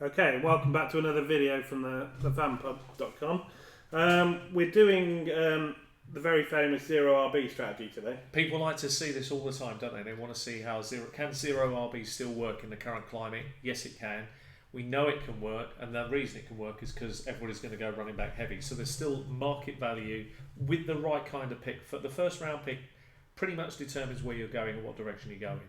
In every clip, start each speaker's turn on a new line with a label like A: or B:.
A: Okay, welcome back to another video from the vanpub.com. We're doing the very famous Zero RB strategy today.
B: People like to see this all the time, don't they? They want to see how zero RB still work in the current climate? Yes, it can. We know it can work, and the reason it can work is because everybody's going to go running back heavy. So there's still market value with the right kind of pick. For the first round pick, pretty much determines where you're going and what direction you're going.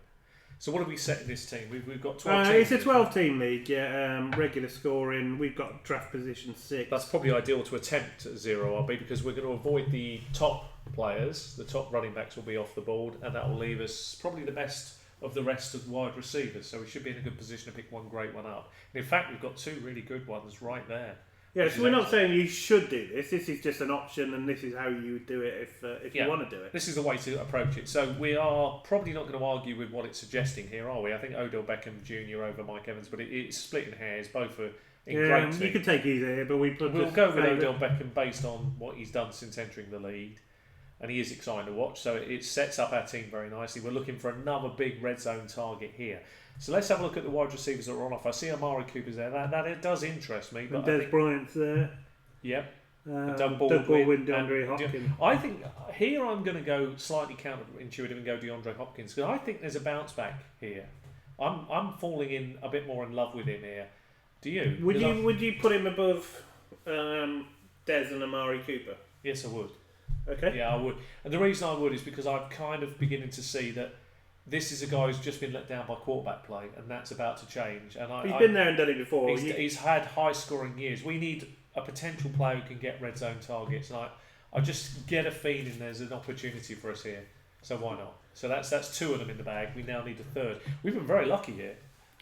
B: So what have we set in this team? We've got 12 teams.
A: It's a 12-team league, yeah. Regular scoring. We've got draft position 6.
B: That's probably ideal to attempt zero RB because we're going to avoid the top players. The top running backs will be off the board, and that will leave us probably the best of the rest of the wide receivers. So we should be in a good position to pick one great one up. And in fact, we've got two really good ones right there.
A: Yeah, so we're not saying you should do this. This is just an option, and this is how you would do it if you want to do it.
B: This is the way to approach it. So we are probably not going to argue with what it's suggesting here, are we? I think Odell Beckham Jr. over Mike Evans, but it's splitting hairs. Both are in great teams.
A: You could take either here, but we'll
B: go with Odell Beckham based on what he's done since entering the league. And he is exciting to watch, so it sets up our team very nicely. We're looking for another big red zone target here. So let's have a look at the wide receivers that are on offer. I see Amari Cooper's there. That it does interest me. But
A: Des Bryant's there.
B: Yep.
A: Doug Baldwin, DeAndre Hopkins.
B: I think here I'm going to go slightly counterintuitive and go DeAndre Hopkins because I think there's a bounce back here. I'm falling in a bit more in love with him here. Do you?
A: Would you put him above Des and Amari Cooper?
B: Yes, I would.
A: Okay.
B: Yeah, I would. And the reason I would is because I'm kind of beginning to see that this is a guy who's just been let down by quarterback play, and that's about to change. And
A: he's been there and done it before.
B: He's had high-scoring years. We need a potential player who can get red zone targets, and I just get a feeling there's an opportunity for us here. So why not? So that's two of them in the bag. We now need a third. We've been very lucky here.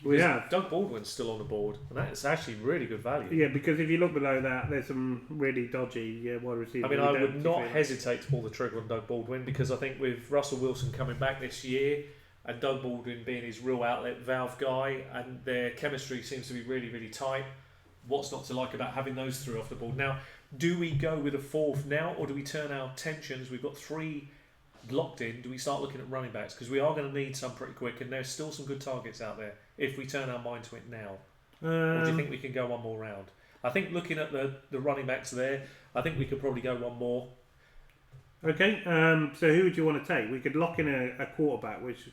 A: We have.
B: Doug Baldwin's still on the board, and that's actually really good value.
A: Yeah, because if you look below that, there's some really dodgy wide receivers.
B: I mean, I would not hesitate to pull the trigger on Doug Baldwin because I think with Russell Wilson coming back this year and Doug Baldwin being his real outlet valve guy and their chemistry seems to be really, really tight, what's not to like about having those three off the board? Now, do we go with a fourth now or do we turn our tensions? We've got three locked in. Do we start looking at running backs? Because we are going to need some pretty quick and there's still some good targets out there if we turn our mind to it now. Or do you think we can go one more round? I think looking at the running backs there, I think we could probably go one more.
A: Okay, so who would you want to take? We could lock in a quarterback, which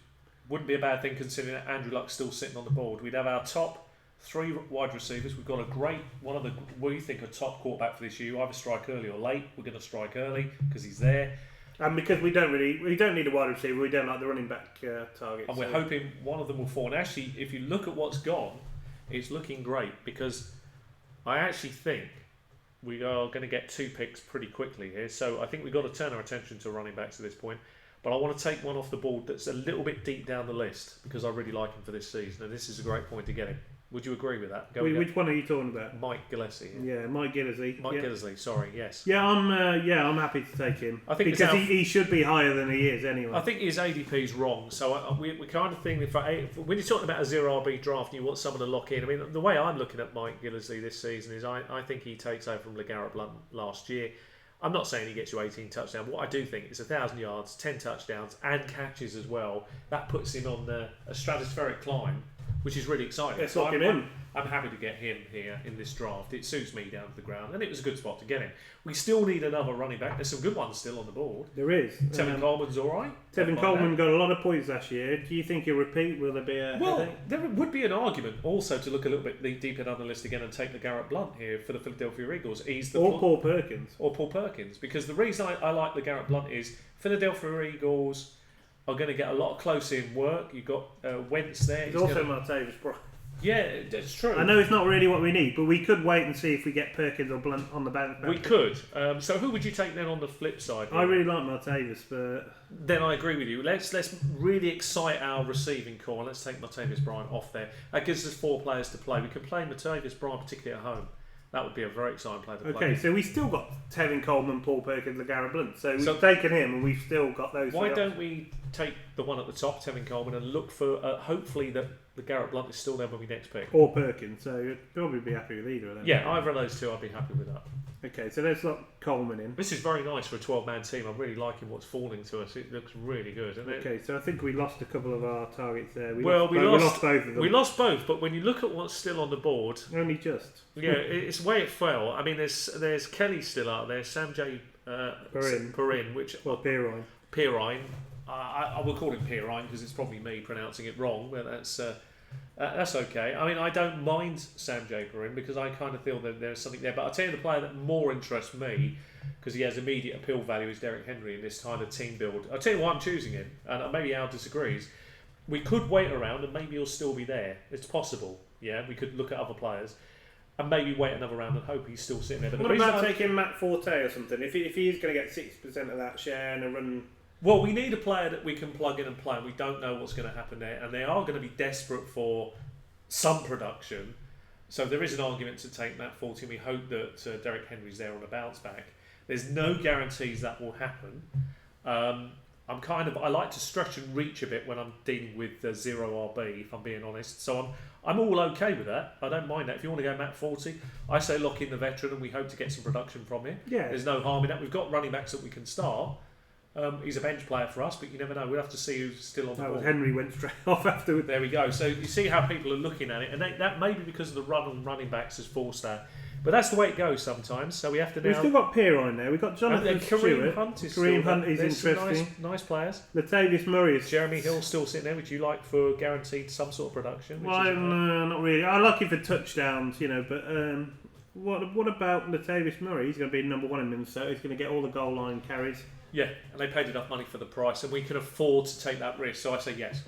B: wouldn't be a bad thing considering that Andrew Luck's still sitting on the board. We'd have our top three wide receivers. We've got a great one of the we think a top quarterback for this year. You either strike early or late. We're going to strike early because he's there.
A: And because we don't need a wide receiver, we don't like the running back target.
B: And we're hoping one of them will fall. And actually, if you look at what's gone, it's looking great because I actually think we are going to get two picks pretty quickly here. So I think we've got to turn our attention to running backs at this point. But I want to take one off the board that's a little bit deep down the list because I really like him for this season. And this is a great point to get him. Would you agree with that?
A: Which one are you talking about?
B: Mike Gillespie.
A: Yeah, Mike Gillespie.
B: Gillespie, sorry, yes.
A: Yeah, I'm happy to take him. I think because he should be higher than he is anyway.
B: I think his ADP is wrong. So we kind of think when you're talking about a zero RB draft and you want someone to lock in, I mean, the way I'm looking at Mike Gillespie this season is I think he takes over from LeGarrette Blount last year. I'm not saying he gets you 18 touchdowns. What I do think is 1,000 yards, 10 touchdowns, and catches as well. That puts him on a stratospheric climb, which is really exciting.
A: Let's lock him in.
B: I'm happy to get him here in this draft. It suits me down to the ground, and it was a good spot to get him. We still need another running back. There's some good ones still on the board.
A: There is.
B: Tevin Coleman's all right.
A: Tevin Coleman got a lot of points last year. Do you think he'll repeat? Will there be a headache?
B: There would be an argument also to look a little bit deeper down the list again and take LeGarrette Blount here for the Philadelphia Eagles.
A: Paul Perkins.
B: Or Paul Perkins. Because the reason I like LeGarrette Blount is Philadelphia Eagles are going to get a lot of close-in work. You've got Wentz there.
A: He's also Martavis Bryant.
B: Yeah, that's true.
A: I know it's not really what we need, but we could wait and see if we get Perkins or Blunt on the back.
B: We could. So who would you take then on the flip side?
A: I really like Martavis, but
B: then I agree with you. Let's really excite our receiving core. Let's take Martavis Bryant off there. That gives us 4 players to play. We can play Martavis Bryant particularly at home. That would be a very exciting player to play.
A: Okay, so we still got Tevin Coleman, Paul Perkins, LeGarrette Blount. So we've taken him, and we've still got those.
B: Why don't we take the one at the top, Tevin Coleman, and look for hopefully that LeGarrette Blount is still there when we next pick,
A: or Perkins? So you'd probably be happy with either of them.
B: Yeah, either of those two, I'd be happy with that.
A: Okay, so let's lock Coleman in.
B: This is very nice for a 12-man team. I'm really liking what's falling to us. It looks really good. And
A: Okay, so I think we lost a couple of our targets there.
B: We
A: lost both of them.
B: We lost both, but when you look at what's still on the board,
A: Only just.
B: yeah, it's the way it fell. I mean, there's Kelly still out there, Sam J. Perrin, which
A: Pirine.
B: Pirine. I will call him Pirine because it's probably me pronouncing it wrong, but that's okay. I mean, I don't mind Sam J. Perrin because I kind of feel that there's something there. But I'll tell you the player that more interests me because he has immediate appeal value is Derek Henry in this kind of team build. I'll tell you why I'm choosing him, and maybe Al disagrees. We could wait around and maybe he'll still be there. It's possible. Yeah, we could look at other players and maybe wait another round and hope he's still sitting there. But
A: what about taking Matt Forte or something? If he is going to get 6% of that share and a run.
B: Well, we need a player that we can plug in and play. We don't know what's going to happen there, and they are going to be desperate for some production. So there is an argument to take Matt Forte. We hope that Derek Henry's there on a bounce back. There's no guarantees that will happen. I like to stretch and reach a bit when I'm dealing with zero RB, if I'm being honest. So I'm all okay with that. I don't mind that. If you want to go Matt Forte, I say lock in the veteran, and we hope to get some production from him.
A: Yeah.
B: There's no harm in that. We've got running backs that we can start. He's a bench player for us, but you never know. We'll have to see who's still on the board.
A: Henry went straight off afterwards.
B: There we go. So you see how people are looking at it, and that may be because of the running backs has forced that. But that's the way it goes sometimes. So we have to now.
A: We've still got Pirine there. We've got Jonathan Stewart.
B: Kareem
A: Hunt is interesting.
B: Nice players.
A: Latavius Murray is.
B: Jeremy Hill still sitting there. Would you like for guaranteed some sort of production?
A: Well, not really. I like it for touchdowns, but what about Latavius Murray? He's going to be number one in Minnesota. He's going to get all the goal line carries.
B: Yeah, and they paid enough money for the price, and we can afford to take that risk. So I say yes.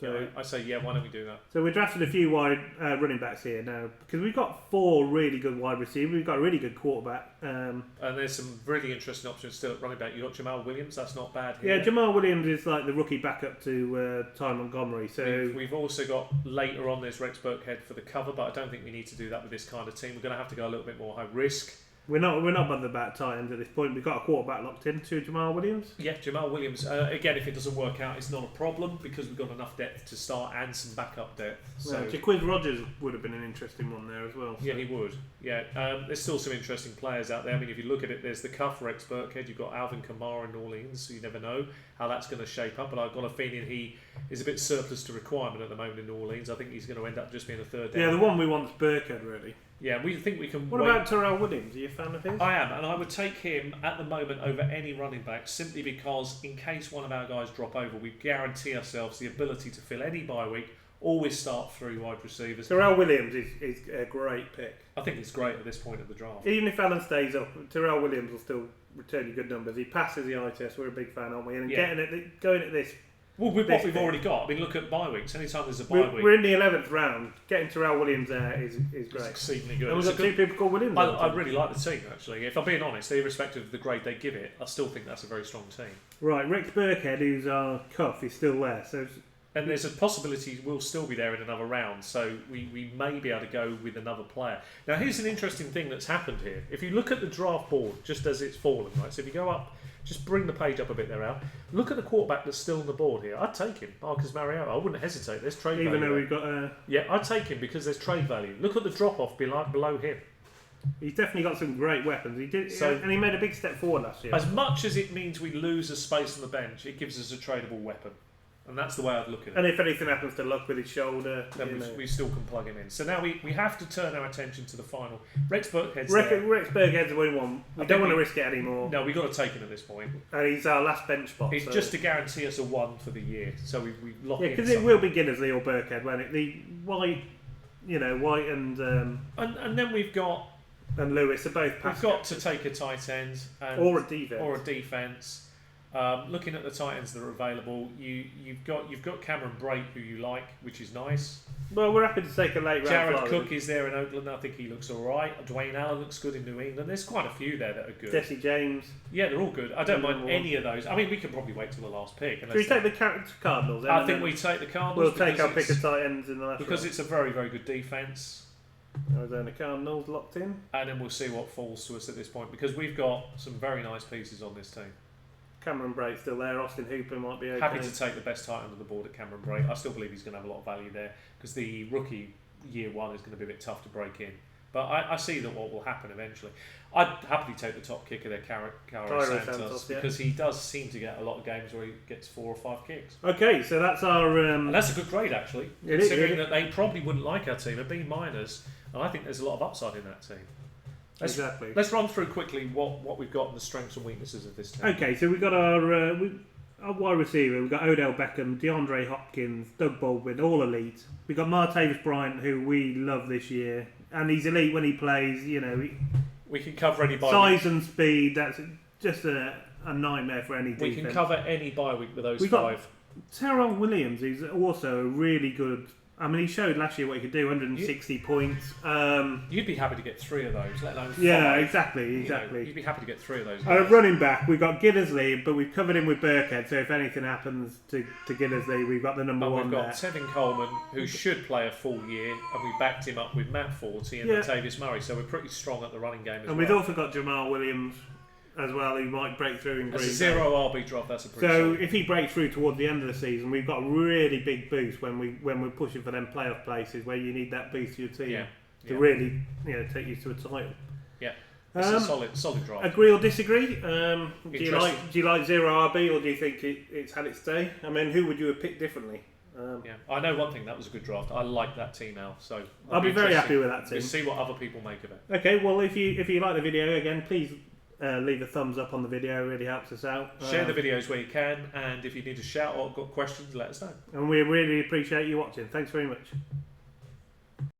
B: So I say yeah. Why don't we do that?
A: So we drafted a few wide running backs here now because we've got 4 really good wide receivers. We've got a really good quarterback.
B: And there's some really interesting options still at running back. You got Jamal Williams. That's not bad here.
A: Yeah, Jamal Williams is like the rookie backup to Ty Montgomery. So
B: we've also got later on there's Rex Burkhead for the cover, but I don't think we need to do that with this kind of team. We're going to have to go a little bit more high risk.
A: We're not bothered about tight ends at this point. We've got a quarterback locked in to Jamal Williams.
B: Yeah, Jamal Williams. Again, if it doesn't work out, it's not a problem because we've got enough depth to start and some backup depth. So
A: Jaquiz Rogers would have been an interesting one there as well. So.
B: Yeah, he would. Yeah, there's still some interesting players out there. I mean, if you look at it, there's the cuff Rex Burkhead. You've got Alvin Kamara in New Orleans, so you never know how that's going to shape up. But I've got a feeling he is a bit surplus to requirement at the moment in New Orleans. I think he's going to end up just being a third down.
A: Yeah, the one we want is Burkhead, really.
B: Yeah, we think we can.
A: What about Terrell Williams? Are you a fan of his?
B: I am, and I would take him at the moment over any running back simply because in case one of our guys drop over, we guarantee ourselves the ability to fill any bye week. Always start 3 wide receivers.
A: Terrell Williams is a great pick.
B: I think it's great at this point of the draft.
A: Even if Allen stays up, Terrell Williams will still return you good numbers. He passes the eye test. We're a big fan, aren't we? And going at this.
B: Well, with what we've already got, I mean, look at bye weeks. Anytime there's a bye week,
A: we're in the 11th round. Getting Terrell Williams there is great.
B: It's exceedingly good.
A: And we've got 2 people called Williams.
B: I really like the team actually. If I'm being honest, irrespective of the grade they give it, I still think that's a very strong team.
A: Right, Rex Burkhead, who's our cuff, is still there.
B: And there's a possibility we'll still be there in another round, so we may be able to go with another player. Now, here's an interesting thing that's happened here. If you look at the draft board, just as it's fallen, right? So if you go up, just bring the page up a bit there, Al. Look at the quarterback that's still on the board here. I'd take him, Marcus Mariota. I wouldn't hesitate. There's trade value.
A: Even though we've got
B: Yeah, I'd take him because there's trade value. Look at the drop-off below him.
A: He's definitely got some great weapons. He did, and he made a big step forward last year.
B: As much as it means we lose a space on the bench, it gives us a tradable weapon. And that's the way I'd look at it.
A: And if anything happens to Luck with his shoulder,
B: then we still can plug him in. So now we have to turn our attention to the final. Rex Burkhead's
A: Rex Burkhead's the winning one. We don't want to risk it anymore.
B: No, we've got to take him at this point.
A: And he's our last bench spot.
B: It's just to guarantee us a 1 for the year. So we lock in.
A: Yeah, because it will be Ginnersley or Burkhead, won't it? The White and
B: then we've got...
A: And Lewis are both pass.
B: We've got to take a tight end.
A: Or a
B: defence. Looking at the tight ends that are available, you've got Cameron Brake, who you like, which is nice.
A: Well, we're happy to take a late round.
B: Jared Cook is there in Oakland. I think he looks all right. Dwayne Allen looks good in New England. There's quite a few there that are good.
A: Jesse James.
B: Yeah, they're all good. I don't mind any of those. I mean, we can probably wait till the last pick.
A: Should we take the Cardinals?
B: I think we take the Cardinals.
A: We'll take our pick of tight ends in the last
B: because
A: round.
B: It's a very, very good defence.
A: Arizona Cardinals locked in.
B: And then we'll see what falls to us at this point because we've got some very nice pieces on this team.
A: Cameron Brake still there. Austin Hooper might be okay.
B: Happy to take the best tight end on the board at Cameron Brake. I still believe he's going to have a lot of value there because the rookie year 1 is going to be a bit tough to break in. But I see that what will happen eventually. I'd happily take the top kicker there, Cairo Santos, because he does seem to get a lot of games where he gets 4 or 5 kicks.
A: Okay, so that's our...
B: and that's a good grade, actually, considering that they probably wouldn't like our team. They're B-, and I think there's a lot of upside in that team.
A: Exactly.
B: Let's run through quickly what we've got and the strengths and weaknesses of this team.
A: Okay, so we've got our wide receiver. We've got Odell Beckham, DeAndre Hopkins, Doug Baldwin, all elite. We've got Martavis Bryant, who we love this year, and he's elite when he plays. You know,
B: we can cover any bye
A: size and speed. That's just a nightmare for any defense.
B: We can cover any bye week with those
A: we've
B: 5.
A: Got Terrell Williams, who's also a really good. I mean, he showed last year what he could do, 160 points.
B: You'd be happy to get 3 of those, let alone 5.
A: Yeah, exactly.
B: You know, you'd be happy to get 3 of those.
A: Running back, we've got Gildersleeve, but we've covered him with Burkhead, so if anything happens to Gildersleeve, we've got the number one there.
B: We've got Tevin Coleman, who should play a full year, and we backed him up with Matt Forty and Latavius Murray, so we're pretty strong at the running game as well.
A: And we've also got Jamal Williams as well, who might break through in Green Bay.
B: That's a 0 RB drop, that's a pretty
A: solid. If he breaks through towards the end of the season, we've got a really big boost when we're pushing for them playoff places where you need that boost to your team to really take you to a title.
B: Yeah, it's a solid draft.
A: Agree or disagree? Do you like 0 RB, or do you think it's had its day? I mean, who would you have picked differently?
B: I know one thing, that was a good draft. I like that team now, so
A: I'll be very happy with that team.
B: We'll see what other people make of it.
A: Okay, well, if you like the video, again, please leave a thumbs up on the video. It really helps us out.
B: Share the videos where you can, and if you need a shout or got questions, let us know.
A: And we really appreciate you watching. Thanks very much.